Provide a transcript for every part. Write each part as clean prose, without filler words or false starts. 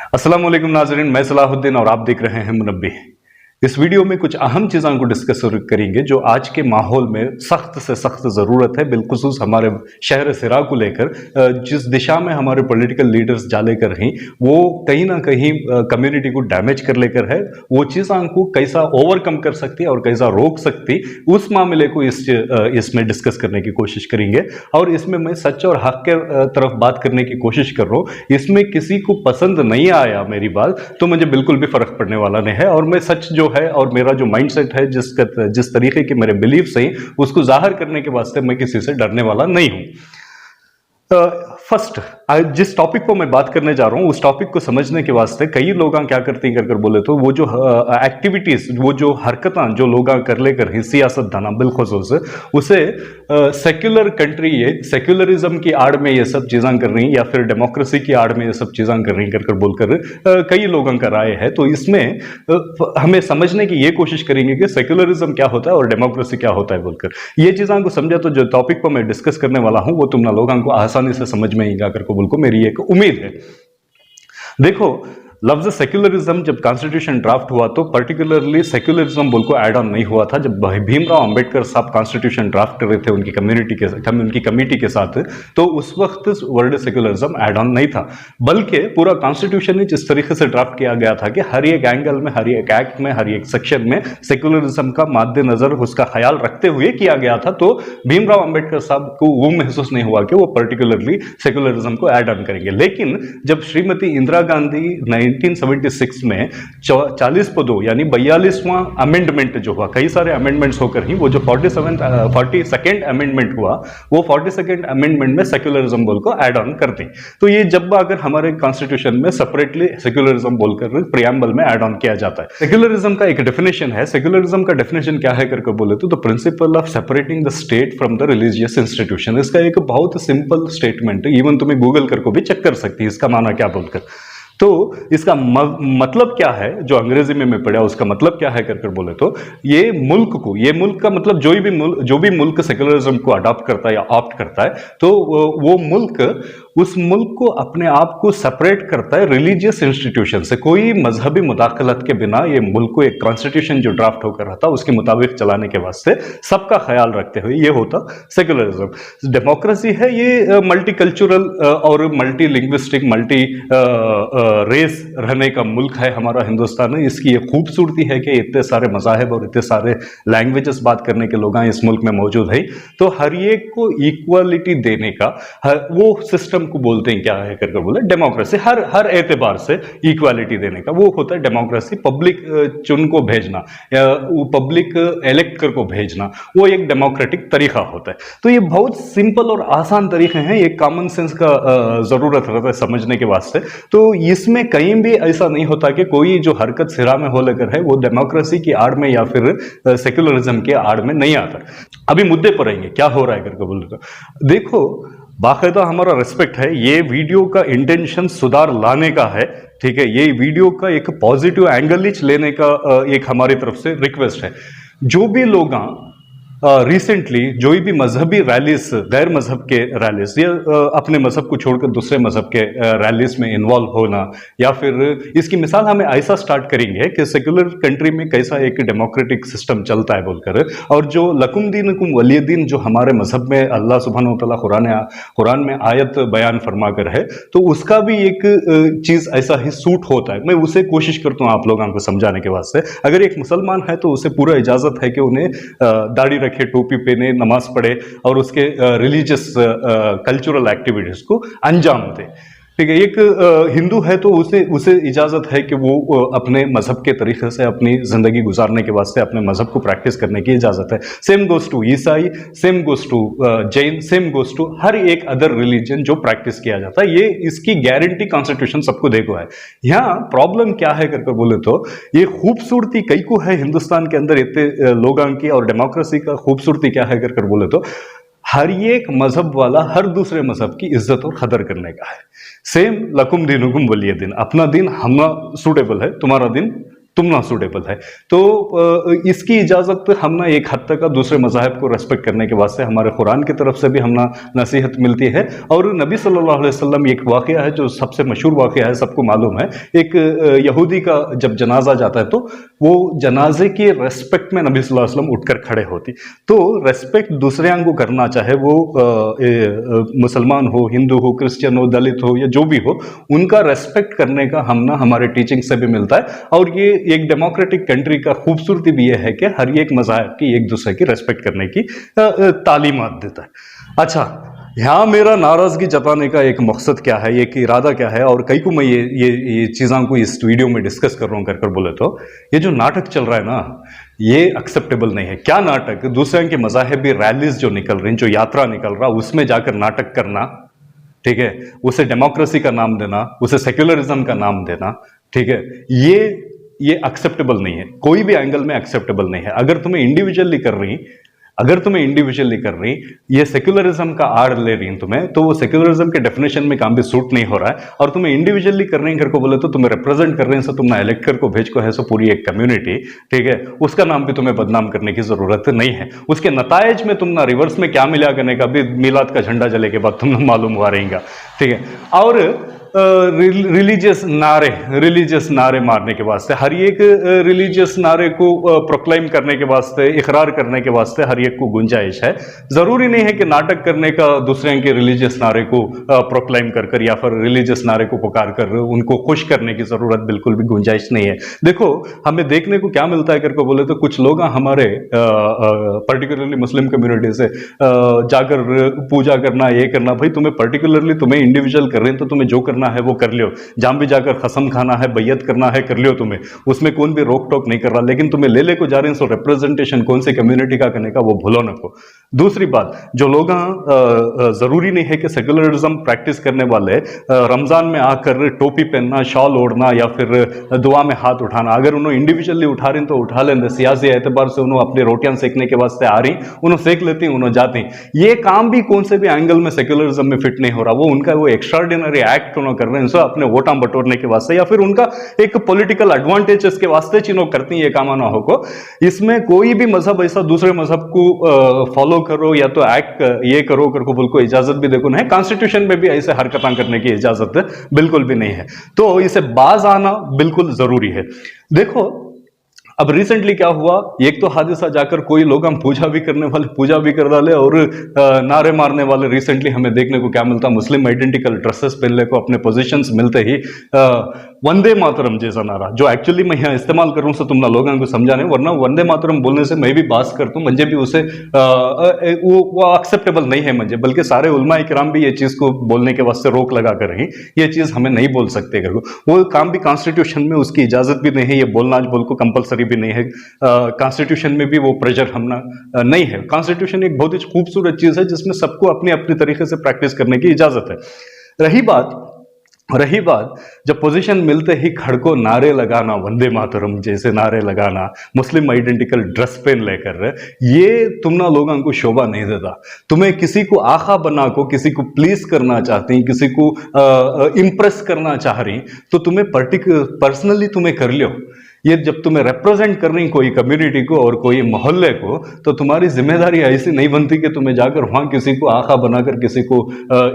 अस्सलाम वालेकुम नाज़रीन, मैं सलाहुद्दीन और आप देख रहे हैं मुनब्बी। इस वीडियो में कुछ अहम चीज़ों को डिस्कस करेंगे जो आज के माहौल में सख्त से सख्त ज़रूरत है, बिलखुसूस हमारे शहर सिरा को लेकर। जिस दिशा में हमारे पॉलिटिकल लीडर्स जा लेकर हैं वो कहीं ना कहीं कम्युनिटी को डैमेज कर लेकर है। वो चीज़ों को कैसा ओवरकम कर सकती है और कैसा रोक सकती, उस मामले को इसमें डिस्कस करने की कोशिश करेंगे। और इसमें मैं सच और हक के तरफ बात करने की कोशिश कर रहा हूँ। इसमें किसी को पसंद नहीं आया मेरी बात तो मुझे बिल्कुल भी फर्क पड़ने वाला नहीं है, और मैं सच जो है और मेरा जो माइंडसेट है, जिस तरीके के मेरे बिलीफ्स हैं, उसको जाहिर करने के वास्ते मैं किसी से डरने वाला नहीं हूं। फर्स्ट, जिस टॉपिक को मैं बात करने जा रहा हूं उस टॉपिक को समझने के वास्ते कई लोग क्या करते हैं कर बोले तो वो जो एक्टिविटीज, वो जो हरकतें जो लोग कर लेकर हैं सियासत दाना बिलखुसूस उसे सेक्युलर कंट्री, ये सेक्युलरिज्म की आड़ में ये सब चीज़ें कर रही हैं या फिर डेमोक्रेसी की आड़ में ये सब चीज़ें कर रही कर बोलकर कई लोगों का राय है। तो इसमें हमें समझने की ये कोशिश करेंगे कि सेक्युलरिज्म क्या होता है और डेमोक्रेसी क्या होता है बोलकर। ये चीज़ों को समझा तो जो टॉपिक को मैं डिस्कस करने वाला हूं वो तुम लोगों को आसानी से समझ में आएगा कर बोल को मेरी एक उम्मीद है। देखो, लफ्ज सेक्युलरिज्म जब कॉन्स्टिट्यूशन ड्राफ्ट हुआ तो पर्टिकुलरली सेक्युलरिज्म बोल को ऐड ऑन नहीं हुआ था। जब भीमराव अंबेडकर साहब कॉन्स्टिट्यूशन ड्राफ्ट कर रहे थे उनकी कम्युनिटी के साथ, तो उस वक्त वर्ड सेक्युलरिज्म ऐड ऑन नहीं था, बल्कि पूरा कॉन्स्टिट्यूशन ही जिस तरीके से ड्राफ्ट किया गया था कि हर एक एंगल में, हर एक एक्ट में, हर एक सेक्शन में सेक्युलरिज्म का मद्देनजर उसका ख्याल रखते हुए किया गया था। तो भीमराव अंबेडकर साहब को वो महसूस नहीं हुआ कि वो पर्टिकुलरली सेक्युलरिज्म को ऐड ऑन करेंगे। लेकिन जब श्रीमती इंदिरा गांधी 1976 में 40 पदों यानी 42वां अमेंडमेंट जो हुआ, कई सारे अमेंडमेंट्स होकर ही वो जो 42nd अमेंडमेंट हुआ, वो 42nd अमेंडमेंट में सेक्युलरिज्म बोल को ऐड ऑन कर दी। तो ये जब अगर हमारे कॉन्स्टिट्यूशन में सेपरेटली सेक्युलरिज्म बोलकर प्रियम्बल में ऐड ऑन किया जाता है। सेक्युलरिज्म का एक डेफिनेशन है। सेक्युलरिज्म का डेफिनेशन क्या है करके बोले तो the principle of separating the state from the religious institution. इसका एक बहुत सिंपल स्टेटमेंट है, इवन तुम्हें गूगल करके भी चेक कर सकती है इसका माना क्या बोलकर। तो इसका मतलब क्या है, जो अंग्रेजी में मैं पढ़ा उसका मतलब क्या है करके बोले तो ये मुल्क का मतलब जो भी मुल्क सेक्युलरिज्म को अडॉप्ट करता है या ऑप्ट करता है, तो वो मुल्क उस मुल्क को अपने आप को सेपरेट करता है रिलीजियस इंस्टीट्यूशन से। कोई मजहबी मुदाखलत के बिना ये मुल्क को एक कॉन्स्टिट्यूशन जो ड्राफ्ट होकर रहा था उसके मुताबिक चलाने के वास्ते सबका ख्याल रखते हुए ये होता सेक्युलरिज्म। डेमोक्रेसी है ये मल्टीकल्चरल और मल्टी लिंग्विस्टिक, मल्टी रेस रहने का मुल्क है हमारा हिंदुस्तान में। इसकी ये खूबसूरती है कि इतने सारे मज़ाहिब और इतने सारे लैंग्वेजेस बात करने के लोग इस मुल्क में मौजूद है। तो हर एक को इक्वालिटी देने का वो सिस्टम को बोलते हैं क्या है करके बोले डेमोक्रेसी। हर एतबार से इक्वालिटी देने का वो होता है डेमोक्रेसी। पब्लिक चुन को भेजना या पब्लिक इलेक्ट कर को भेजना, वो एक डेमोक्रेटिक तरीका होता है। तो ये बहुत सिंपल और आसान तरीके हैं, एक कॉमन सेंस का जरूरत रहता है समझने के वास्ते। तो इसमें कहीं भी ऐसा नहीं होता कि कोई जो हरकत सिरा में हो लेकर है वो डेमोक्रेसी की आड़ में या फिर सेक्युलरिज्म के आड़ में नहीं आता। अभी मुद्दे पर आएंगे क्या हो रहा है करके बोल रहे हो। देखो, बाकायदा हमारा रिस्पेक्ट है, ये वीडियो का इंटेंशन सुधार लाने का है, ठीक है। ये वीडियो का एक पॉजिटिव एंगल ही लेने का एक हमारी तरफ से रिक्वेस्ट है। जो भी लोग रिसेंटली जो भी मजहबी रैलीज, गैर मजहब के रैलीज या अपने मजहब को छोड़कर दूसरे मजहब के रैलीज में इन्वॉल्व होना, या फिर इसकी मिसाल हमें ऐसा स्टार्ट करेंगे कि सेक्युलर कंट्री में कैसा एक डेमोक्रेटिक सिस्टम चलता है बोलकर, और जो लकुम दीनुकुम वलिय दीन जो हमारे मजहब में अल्लाह सुब्हानहू व तआला कुरान में आयत बयान फरमा कर है, तो उसका भी एक चीज ऐसा ही सूट होता है। मैं उसे कोशिश करता हूँ आप लोगों को समझाने के वास्ते। अगर एक मुसलमान है तो उसे पूरा इजाजत है कि उन्हें दाढ़ी रखे, टोपी पहने, नमाज पढ़े और उसके रिलीजियस कल्चरल एक्टिविटीज को अंजाम दे, ठीक है। एक हिंदू है तो उसे इजाजत है कि वो अपने मजहब के तरीके से अपनी जिंदगी गुजारने के वास्ते अपने मजहब को प्रैक्टिस करने की इजाजत है। सेम गोज टू ईसाई, same goes to Jain, same goes to हर एक अदर रिलीजन जो प्रैक्टिस किया जाता है। ये इसकी गारंटी कॉन्स्टिट्यूशन सबको देखो है। यहाँ प्रॉब्लम क्या है करके बोले तो ये खूबसूरती कई को है हिंदुस्तान के अंदर इतने लोगों की, और डेमोक्रेसी का खूबसूरती क्या है करके बोले तो हर एक मजहब वाला हर दूसरे मजहब की इज्जत और कदर करने का है। सेम लकुम दीनुकुम वलिय दिन, अपना दिन हम सूटेबल है, तुम्हारा दिन तुमना सूटेबल है। तो इसकी इजाजत हमना एक हद तक दूसरे मज़ाहब को रेस्पेक्ट करने के वास्ते हमारे कुरान की तरफ से भी हमना नसीहत मिलती है। और नबी सल्लल्लाहु अलैहि वसल्लम, एक वाक़या है जो सबसे मशहूर वाक़या है, सबको मालूम है। एक यहूदी का जब जनाजा जाता है तो वो जनाजे की रेस्पेक्ट में नबी सल्लल्लाहु अलैहि वसल्लम उठकर खड़े होती। तो रेस्पेक्ट दूसरे को करना, चाहे वो मुसलमान हो, हिंदू हो, क्रिश्चियन हो, दलित हो या जो भी हो, उनका रेस्पेक्ट करने का हमना हमारे टीचिंग से भी मिलता है। और ये एक डेमोक्रेटिक कंट्री का खूबसूरती भी ये है कि हर एक मज़हब की एक दूसरे की रेस्पेक्ट करने की तालीमात देता है। अच्छा, यहाँ मेरा नाराजगी जताने का एक मकसद क्या है, एक इरादा क्या है, और कई को मैं ये चीज़ों को इस वीडियो में डिस्कस कर रहा हूँ कर बोले तो ये जो नाटक चल रहा है ना, ये एक्सेप्टेबल नहीं है। क्या नाटक? दूसरे के मज़ाहिबी रैलीज जो निकल रही हैं, जो यात्रा निकल रहा, उसमें जाकर नाटक करना, ठीक है, उसे डेमोक्रेसी का नाम देना, उसे सेक्युलरिज्म का नाम देना, ठीक है, ये एक्सेप्टेबल नहीं है, कोई भी एंगल में एक्सेप्टेबल नहीं है। अगर तुम्हें इंडिविजुअली कर रही, ये सेक्युलरिज्म का आड़ ले रही तुम्हें, तो वो सेक्युलरिज्म के डेफिनेशन में काम भी सूट नहीं हो रहा है। और तुम्हें इंडिविजुअली कर रही कर को बोले तो तुम्हें रिप्रेजेंट कर रहे हैं, तुमने इलेक्टर को भेज को है सो पूरी एक कम्युनिटी, ठीक है, उसका नाम भी तुम्हें बदनाम करने की जरूरत नहीं है। उसके नतायज में तुम ना रिवर्स में क्या मिला करने का भी मिलाद का झंडा जले के बाद तुम्हें मालूम हुआ रहेगा, ठीक है। और रिलीजियस नारे मारने के वास्ते, हर एक रिलीजियस नारे को प्रोक्लेम करने के वास्ते, इकरार करने के वास्ते हर एक को गुंजाइश है। जरूरी नहीं है कि नाटक करने का दूसरे के रिलीजियस नारे को प्रोक्लेम कर या फिर रिलीजियस नारे को पुकार कर उनको खुश करने की जरूरत बिल्कुल भी गुंजाइश नहीं है। देखो, हमें देखने को क्या मिलता है करके बोले तो कुछ लोग हमारे पर्टिकुलरली मुस्लिम कम्युनिटी से जाकर पूजा करना, ये करना, भाई तुम्हें पर्टिकुलरली तुम्हें इंडिविजुअल कर रहे हैं तो तुम्हें जो करना है वो कर लियो, जहां भी जाकर खसम खाना है, बैयत करना है कर लियो, तुम्हें उसमें कौन भी रोक टोक नहीं कर रहा। लेकिन तुम्हें ले को जा रहे हैं, सो रिप्रेजेंटेशन कौन सी कम्युनिटी का करने का वो भूलो न को। दूसरी बात, जो लोग जरूरी नहीं है कि सेक्युलरिज्म प्रैक्टिस करने वाले रमजान में आकर टोपी पहनना, शॉल ओढ़ना या फिर दुआ में हाथ उठाना, अगर उन्होंने इंडिविजुअली उठा रहे हैं तो उठा लेंगे, सियासी एतबार से उन्होंने अपनी रोटियां सेकने के वास्ते आ रही, उन्होंने सेक लेती, उन्होंने जाती। ये काम भी कौन से भी एंगल में सेक्युलरिज्म में फिट नहीं हो रहा। वो उनका वो एक्स्ट्राऑर्डिनरी एक्ट कर रहे हैं सो अपने वोटा बटोरने के वास्ते या फिर उनका एक पॉलिटिकल एडवांटेज के वास्ते चीनों करती है, ये काम ना हो को। इसमें कोई भी मजहब ऐसा दूसरे मजहब को फॉलो करो या तो एक्ट ये करो कर को बिल्कुल इजाजत भी देखो नहीं है। कॉन्स्टिट्यूशन में भी ऐसे हरकतां करने की इजाजत बिल्कुल भी नहीं है। तो इसे बाज आना बिल्कुल जरूरी है। देखो, अब रिसेंटली क्या हुआ, एक तो हादसा जाकर कोई लोग हम पूजा भी करने वाले पूजा भी कर डाले और नारे मारने वाले। रिसेंटली हमें देखने को क्या मिलता, मुस्लिम आइडेंटिकल ड्रेसेस पहनने को अपने पोजीशंस मिलते ही वंदे मातरम जैसा नारा, जो एक्चुअली मैं यहाँ इस्तेमाल करूँ तो तुम लोगों को समझाने, वरना वंदे मातरम बोलने से मैं भी बात करता हूँ, मुझे भी उसे वो एक्सेप्टेबल नहीं है मुझे, बल्कि सारे उलमा इकराम भी ये चीज को बोलने के वास्ते रोक लगा कर रही, ये चीज हमें नहीं बोल सकते। वो काम भी कॉन्स्टिट्यूशन में उसकी इजाजत भी नहीं है, ये बोलना आज बोल को कंपलसरी भी नहीं है। कॉन्स्टिट्यूशन में भी वो प्रेशर हमना नहीं है। कॉन्स्टिट्यूशन एक बहुत ही खूबसूरत चीज है जिसमें सबको अपने अपने तरीके से प्रैक्टिस करने की इजाजत है। रही बात जब पोजीशन मिलते ही खड़को नारे लगाना, वंदे मातरम जैसे नारे लगाना, मुस्लिम आइडेंटिकल ड्रेस पहन लेकर, ये तुम ना लोगों को शोभा नहीं देता। तुम्हें किसी को आखा बना को, किसी को प्लीज करना चाहती, किसी को इम्प्रेस करना चाह रही, तो तुम्हें पर्सनली तुम्हें कर लियो। ये जब तुम्हें रिप्रेजेंट कर रही कोई कम्युनिटी को और कोई मोहल्ले को, तो तुम्हारी जिम्मेदारी ऐसी नहीं बनती कि तुम्हें जाकर वहां किसी को आखा बनाकर, किसी को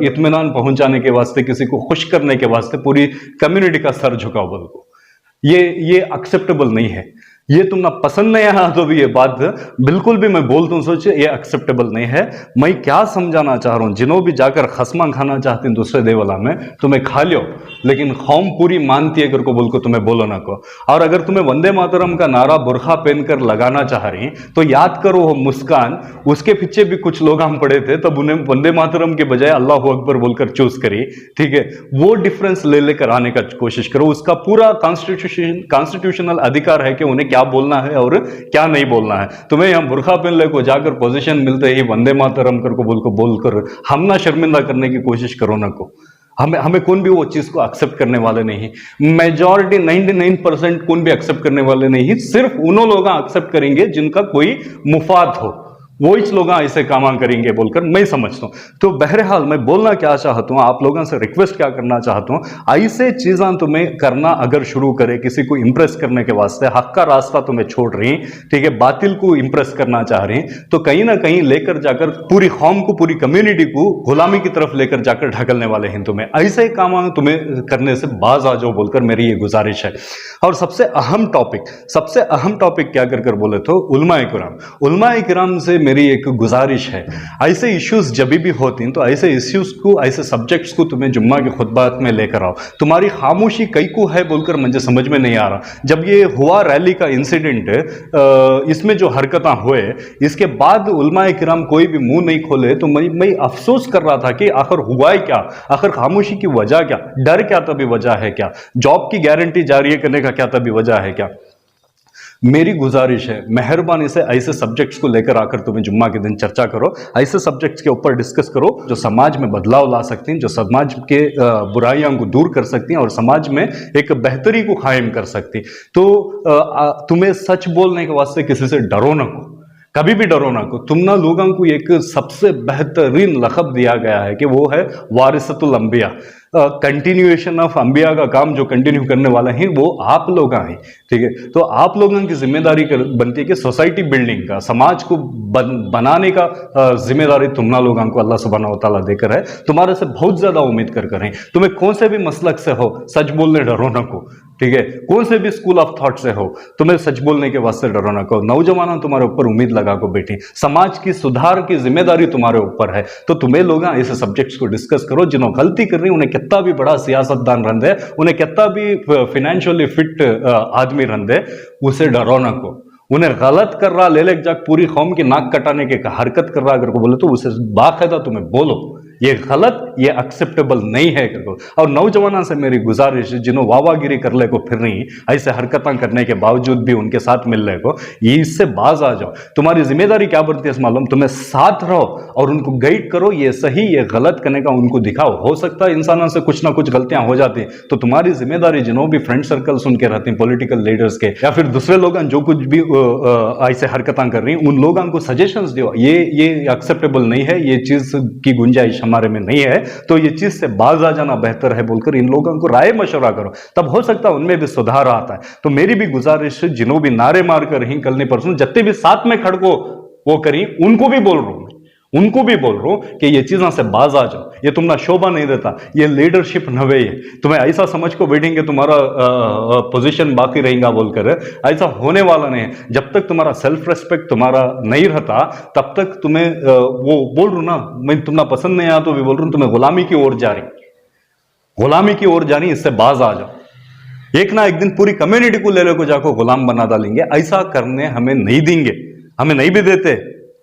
इत्मीनान पहुंचाने के वास्ते, किसी को खुश करने के वास्ते पूरी कम्युनिटी का सर झुकाओ। बोल को ये एक्सेप्टेबल नहीं है। ये तुम ना पसंद नहीं आया तो भी ये बात बिल्कुल भी मैं बोलता हूँ, सोचे ये एक्सेप्टेबल नहीं है। मैं क्या समझाना चाह रहा हूँ, जिन्हों भी जाकर खसमा खाना चाहते हैं दूसरे देवला में, तुम्हें खा लो, लेकिन कौम पूरी मानती है अगर को बोल को तुम्हें बोलो ना को। और अगर तुम्हें वंदे मातरम का नारा बुरखा पहनकर लगाना चाह रही तो याद करो वो मुस्कान, उसके पीछे भी कुछ लोग हम पड़े थे, तब उन्हें वंदे मातरम के बजाय अल्लाह अकबर बोलकर चूज करी, ठीक है। वो डिफरेंस ले लेकर आने का कोशिश करो। उसका पूरा कॉन्स्टिट्यूशनल अधिकार है कि उन्हें क्या बोलना है और क्या नहीं बोलना है। तुम्हें यहां बुरखा पहन ले को जाकर पोजीशन मिलते ही वंदे मातरम कर को बोलकर हम ना शर्मिंदा करने की कोशिश करो ना को। हमें कौन भी वो चीज को एक्सेप्ट करने वाले नहीं, मेजॉरिटी 99% कौन भी एक्सेप्ट करने वाले नहीं, सिर्फ उन्होंने लोग एक्सेप्ट करेंगे जिनका कोई मुफाद हो, वो ही लोग ऐसे काम करेंगे बोलकर मैं समझता हूँ। तो बहरहाल मैं बोलना क्या चाहता हूँ, आप लोगों से रिक्वेस्ट क्या करना चाहता हूँ, ऐसे चीज़ें तुम्हें करना अगर शुरू करे किसी को इंप्रेस करने के वास्ते, हक का रास्ता तुम्हें छोड़ रही, ठीक है, बातिल को इंप्रेस करना चाह रही, तो कहीं ना कहीं लेकर जाकर पूरी कौम को, पूरी कम्युनिटी को गुलामी की तरफ लेकर जाकर ढकलने वाले हैं तुम्हें। ऐसे काम तुम्हें करने से बाज आ जाओ बोलकर मेरी ये गुजारिश है। और सबसे अहम टॉपिक क्या कर बोले तो उलमाए किराम से मेरी एक गुजारिश है, ऐसे इश्यूज जब भी होती हैं तो ऐसे इश्यूज को, ऐसे सब्जेक्ट्स को तुम्हें जुम्मा के खुतबात में लेकर आओ। तुम्हारी खामोशी कई को है बोलकर मुझे समझ में नहीं आ रहा। जब ये हुआ रैली का इंसिडेंट, इसमें जो हरकतें हुए, इसके बाद उलमाए किराम कोई भी मुंह नहीं खोले, तो मैं अफसोस कर रहा था कि आखिर हुआ है क्या, आखिर खामोशी की वजह क्या, डर क्या तभी वजह है क्या, जॉब की गारंटी जारी करने का क्या तभी वजह है क्या। मेरी गुजारिश है, मेहरबानी से ऐसे सब्जेक्ट्स को लेकर आकर तुम्हें जुम्मा के दिन चर्चा करो, ऐसे सब्जेक्ट्स के ऊपर डिस्कस करो जो समाज में बदलाव ला सकती हैं, जो समाज के बुराइयों को दूर कर सकती हैं और समाज में एक बेहतरी को कायम कर सकती। तो तुम्हें सच बोलने के वास्ते किसी से डरो ना को, कभी भी डरो ना को। तुम ना लोगों को एक सबसे बेहतरीन लक़ब दिया गया है कि वो है वारिसतुल अंबिया, कंटिन्यूएशन ऑफ अंबिया का काम जो कंटिन्यू करने वाला है वो आप लोग हैं, ठीक है। तो आप लोगों की जिम्मेदारी बनती है कि सोसाइटी बिल्डिंग का, समाज को बनाने का जिम्मेदारी तुमना लोगों को अल्लाह सुब्हानहू व तआला देकर है। तुम्हारे से बहुत ज्यादा उम्मीद कर रहे हैं। तुम्हें कौन से भी मसलक से हो, सच बोलने डरो ना को, ठीक है। कौन से भी स्कूल ऑफ थॉट से हो, तुम्हें सच बोलने के वास्ते डरो ना को। नौजवान तुम्हारे ऊपर उम्मीद लगा को बैठी, समाज की सुधार की जिम्मेदारी तुम्हारे ऊपर है। तो तुम्हें लोग ऐसे सब्जेक्ट्स को डिस्कस करो, जिन्होंने गलती कर रही उन्हें कितना भी बड़ा सियासतदान रंदे, उन्हें कितना भी फाइनेंशियली फिट आदमी रंदे, उसे डरो ना को। उन्हें गलत कर रहा ले जाकर पूरी कौम की नाक कटाने के हरकत कर रहा अगर को बोले तो उसे बाकायदा तुम्हें बोलो ये गलत, ये एक्सेप्टेबल नहीं है करको। और नौजवानों से मेरी गुजारिश, जिन्होंने वावागिरी कर ले को फिर रही, ऐसे हरकतें करने के बावजूद भी उनके साथ मिलने को, ये इससे बाज आ जाओ। तुम्हारी जिम्मेदारी क्या बनती है मालूम, तुम्हें साथ रहो और उनको गाइड करो, ये सही ये गलत करने का उनको दिखाओ। हो सकता है इंसानों से कुछ ना कुछ गलतियां हो जाती, तो तुम्हारी जिम्मेदारी जिन्हों भी फ्रेंड सर्कल सुन के रहते हैं, पॉलिटिकल लीडर्स के या फिर दूसरे लोग जो कुछ भी ऐसे हरकतें कर रही हैं, उन लोगों को सजेशंस दो, ये एक्सेप्टेबल नहीं है, ये चीज की गुंजाइश हमारे में नहीं है, तो ये चीज से बाज आ जाना बेहतर है बोलकर इन लोगों को राय मशवरा करो, तब हो सकता है उनमें भी सुधार आता है। तो मेरी भी गुजारिश, जिन्हों भी नारे मार कर रही कल नहीं परसों, जितने भी साथ में खड़को वो करी, उनको भी बोल रहा हूं कि ये चीजों से बाज आ जाओ। ये तुमना शोभा नहीं देता, ये लीडरशिप नवे है। तुम्हें ऐसा समझ को बैठेंगे तुम्हारा पोजीशन बाकी रहेगा बोलकर, ऐसा होने वाला नहीं है। जब तक तुम्हारा सेल्फ रेस्पेक्ट तुम्हारा नहीं रहता, तब तक तुम्हें वो बोल रू ना, मैं तुम्हें पसंद नहीं आया तो भी बोल रहा हूं, तुम्हें गुलामी की ओर जा रही, इससे बाज आ जाओ। एक ना एक दिन पूरी कम्युनिटी को ले को जाकर गुलाम बना डालेंगे। ऐसा करने हमें नहीं देंगे, हमें नहीं भी देते।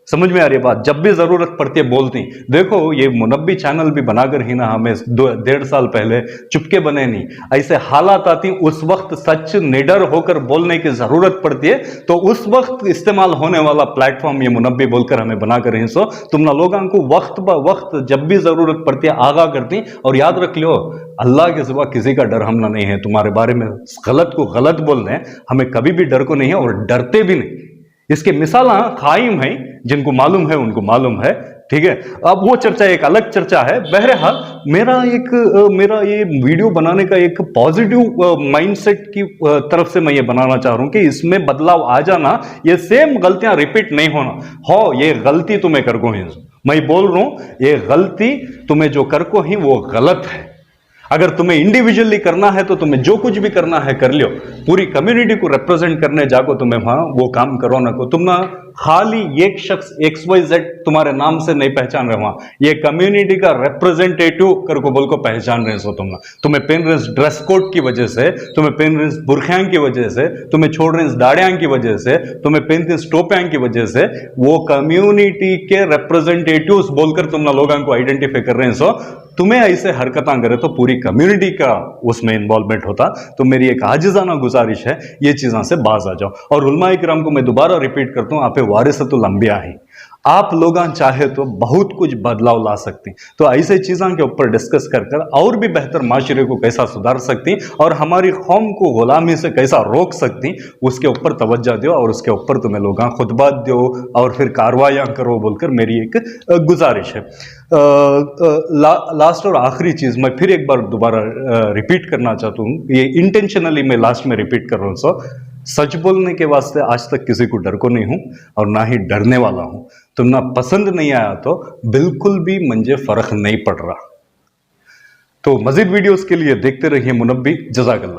समझ में आ रही है बात। जब भी जरूरत पड़ती है बोलती। देखो ये मुनब्बी चैनल भी बनाकर ही ना हमें 1.5 साल पहले चुपके बने नहीं, ऐसे हालात आती, उस वक्त सच निडर होकर बोलने की जरूरत पड़ती है, तो उस वक्त इस्तेमाल होने वाला प्लेटफॉर्म ये मुनब्बी बोलकर हमें बनाकर ही। सो तुम ना लोगों को वक्त ब वक्त जब भी जरूरत पड़ती है आगाह करती। और याद रख लो, अल्लाह के सिवा किसी का डर हमना नहीं है। तुम्हारे बारे में गलत को गलत बोलने हमें कभी भी डर को नहीं है और डरते भी नहीं। इसके मिसाल कायम है, जिनको मालूम है उनको मालूम है, ठीक है। अब वो चर्चा एक अलग चर्चा है। बहरहाल मेरा ये वीडियो बनाने का एक पॉजिटिव माइंडसेट की तरफ से मैं ये बनाना चाह रहा हूं कि इसमें बदलाव आ जाना, ये सेम गलतियां रिपीट नहीं होना। हो ये गलती तुम्हें कर को ही, मैं बोल रहा हूं ये गलती तुम्हें जो कर को ही वो गलत है। अगर तुम्हें इंडिविजुअली करना है तो तुम्हें जो कुछ भी करना है कर लियो, पूरी कम्युनिटी को रिप्रेजेंट करने जाको तुम्हें वहां वो काम करो ना को। तुम ना खाली एक शख्स XYZ तुम्हारे नाम से नहीं पहचान रहे, वहां ये कम्युनिटी का रिप्रेजेंटेटिव कर को बोल को पहचान रहे हो। तुम्हें पेन रहे ड्रेस कोड की वजह से, तुम्हें पेन रहे बुरखियां की वजह से, तुम्हें छोड़ रहे दाड़ियां की वजह से, तुम्हें पेन रहे टोपियां की वजह से, वो कम्युनिटी के रिप्रेजेंटेटिव्स बोलकर तुम ना लोगों को आइडेंटिफाई कर रहे हैं। सो तुम्हें ऐसे हरकतें करे तो पूरी कम्युनिटी का उसमें इन्वॉल्वमेंट होता। तो मेरी एक आजिजाना गुजारिश है, ये चीज़ों से बाज आ जाओ। और उलमा इकराम को मैं दोबारा रिपीट करता हूँ, आप वारिसतुल अंबिया है, आप लोग चाहे तो बहुत कुछ बदलाव ला सकती। तो ऐसे चीज़ों के ऊपर डिस्कस कर कर और भी बेहतर माशरे को कैसा सुधार सकती और हमारी कौम को गुलामी से कैसा रोक सकती, उसके ऊपर तवज्जो दो और उसके ऊपर तुम्हें लोग खुतबा दो और फिर कार्रवाइयाँ करो बोलकर मेरी एक गुजारिश है। लास्ट और आखिरी चीज़ मैं फिर एक बार दोबारा रिपीट करना चाहता हूँ, ये इंटेंशनली मैं लास्ट में रिपीट कर रहा हूँ। सच बोलने के वास्ते आज तक किसी को डर को नहीं हूं और ना ही डरने वाला हूं। तो ना पसंद नहीं आया तो बिल्कुल भी मुझे फर्क नहीं पड़ रहा। तो मजीद वीडियोस के लिए देखते रहिए मुनब्बी। जज़ाकल्लाह।